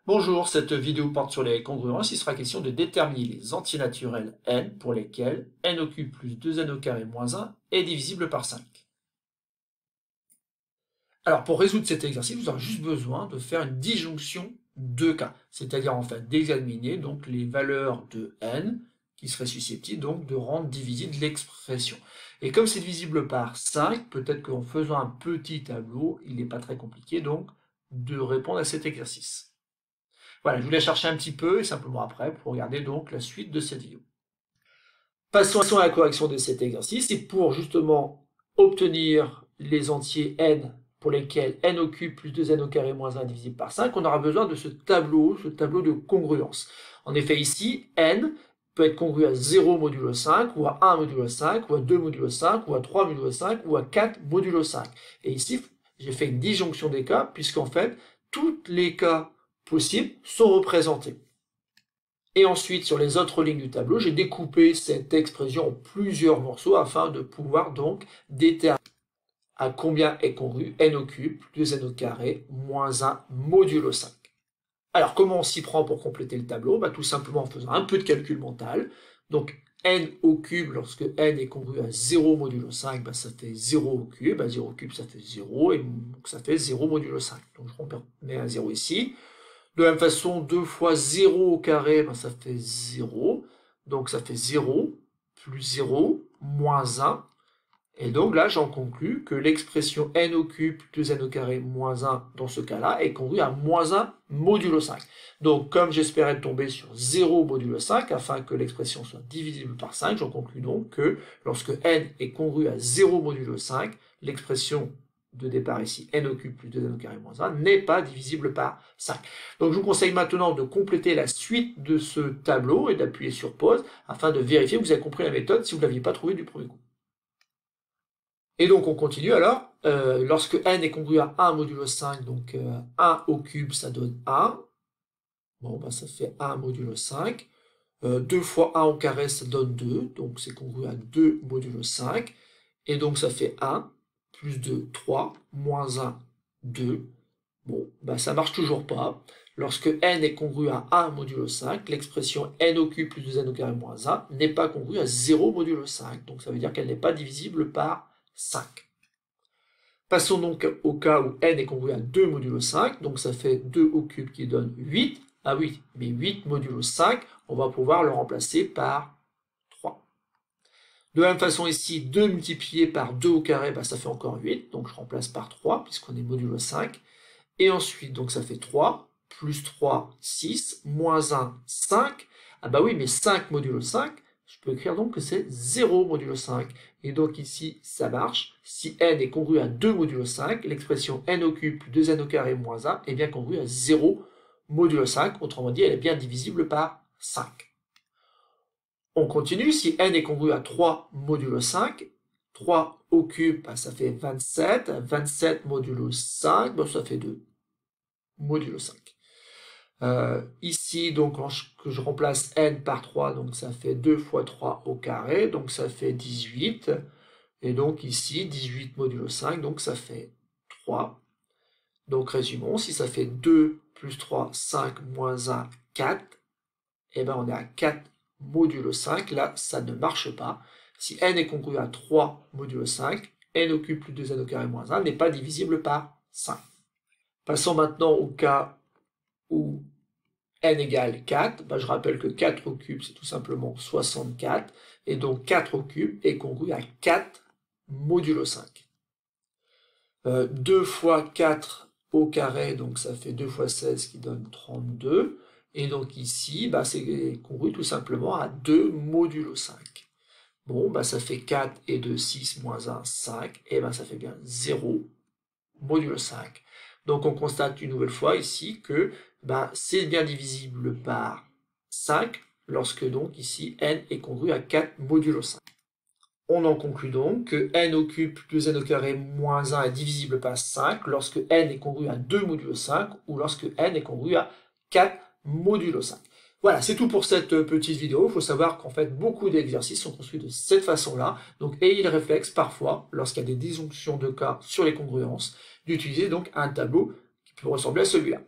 Bonjour, cette vidéo porte sur les congruences. Il sera question de déterminer les entiers naturels n pour lesquels n au cube plus 2n au carré moins 1 est divisible par 5. Alors pour résoudre cet exercice, vous aurez juste besoin de faire une disjonction de cas, c'est-à-dire en fait d'examiner donc les valeurs de n qui seraient susceptibles donc de rendre divisible l'expression. Et comme c'est divisible par 5, peut-être qu'en faisant un petit tableau, il n'est pas très compliqué donc de répondre à cet exercice. Voilà, je vous laisse chercher un petit peu et simplement après pour regarder donc la suite de cette vidéo. Passons à la correction de cet exercice et pour justement obtenir les entiers n pour lesquels n au cube plus 2n au carré moins 1 divisible par 5, on aura besoin de ce tableau de congruence. En effet ici, n peut être congru à 0 modulo 5, ou à 1 modulo 5, ou à 2 modulo 5, ou à 3 modulo 5, ou à 4 modulo 5. Et ici, j'ai fait une disjonction des cas, puisqu'en fait, tous les cas possibles sont représentés. Et ensuite, sur les autres lignes du tableau, j'ai découpé cette expression en plusieurs morceaux afin de pouvoir donc déterminer à combien est congru n au cube plus 2n au carré moins 1 modulo 5. Alors, comment on s'y prend pour compléter le tableau? Tout simplement en faisant un peu de calcul mental. Donc, n au cube, lorsque n est congru à 0 modulo 5, ça fait 0 au cube. 0 au cube, ça fait 0, et donc ça fait 0 modulo 5. Donc, je remets un 0 ici. De la même façon, 2 fois 0 au carré, ça fait 0. Donc ça fait 0 plus 0 moins 1. Et donc là, j'en conclus que l'expression n au cube plus n au carré moins 1, dans ce cas-là, est congrue à moins 1 modulo 5. Donc comme j'espérais tomber sur 0 modulo 5, afin que l'expression soit divisible par 5, j'en conclus donc que lorsque n est congru à 0 modulo 5, l'expression de départ ici, n au cube plus 2n au carré moins 1, n'est pas divisible par 5. Donc je vous conseille maintenant de compléter la suite de ce tableau et d'appuyer sur pause afin de vérifier que vous avez compris la méthode si vous ne l'aviez pas trouvée du premier coup. Et donc on continue alors, lorsque n est congru à 1 modulo 5, donc 1 au cube ça donne 1, ça fait 1 modulo 5, 2 fois 1 au carré ça donne 2, donc c'est congru à 2 modulo 5, et donc ça fait 1, plus 2, 3, moins 1, 2. Ça marche toujours pas. Lorsque n est congru à 1 modulo 5, l'expression n au cube plus 2n au carré moins 1 n'est pas congrue à 0 modulo 5. Donc ça veut dire qu'elle n'est pas divisible par 5. Passons donc au cas où n est congru à 2 modulo 5. Donc ça fait 2 au cube qui donne 8. Ah oui, mais 8 modulo 5, on va pouvoir le remplacer par 3. De la même façon ici, 2 multiplié par 2 au carré, ça fait encore 8, donc je remplace par 3, puisqu'on est modulo 5. Et ensuite, donc ça fait 3, plus 3, 6, moins 1, 5. Ah bah oui, mais 5 modulo 5, je peux écrire donc que c'est 0 modulo 5. Et donc ici, ça marche. Si n est congru à 2 modulo 5, l'expression n au cube plus 2n au carré moins 1 est bien congrue à 0 modulo 5. Autrement dit, elle est bien divisible par 5. On continue, si n est congru à 3 modulo 5, 3 au cube, ça fait 27, 27 modulo 5, ça fait 2 modulo 5. Ici, donc, que je remplace n par 3, donc ça fait 2 fois 3 au carré, donc ça fait 18, et donc ici, 18 modulo 5, donc ça fait 3. Donc résumons, si ça fait 2 plus 3, 5, moins 1, 4, et on est à 4 modulo 5, là, ça ne marche pas. Si n est congru à 3 modulo 5, n au cube plus 2n au carré moins 1 n'est pas divisible par 5. Passons maintenant au cas où n égale 4. Je rappelle que 4 au cube, c'est tout simplement 64. Et donc 4 au cube est congru à 4 modulo 5. 2 fois 4 au carré, donc ça fait 2 fois 16 qui donne 32. Et donc ici, c'est congru tout simplement à 2 modulo 5. Ça fait 4 et 2, 6, moins 1, 5. Et ça fait bien 0 modulo 5. Donc on constate une nouvelle fois ici que c'est bien divisible par 5 lorsque donc ici n est congru à 4 modulo 5. On en conclut donc que n au cube plus n au carré moins 1 est divisible par 5 lorsque n est congru à 2 modulo 5 ou lorsque n est congru à 4 modulo 5. Voilà, c'est tout pour cette petite vidéo. Il faut savoir qu'en fait, beaucoup d'exercices sont construits de cette façon-là. Donc, ayez le réflexe, parfois, lorsqu'il y a des disjonctions de cas sur les congruences, d'utiliser donc un tableau qui peut ressembler à celui-là.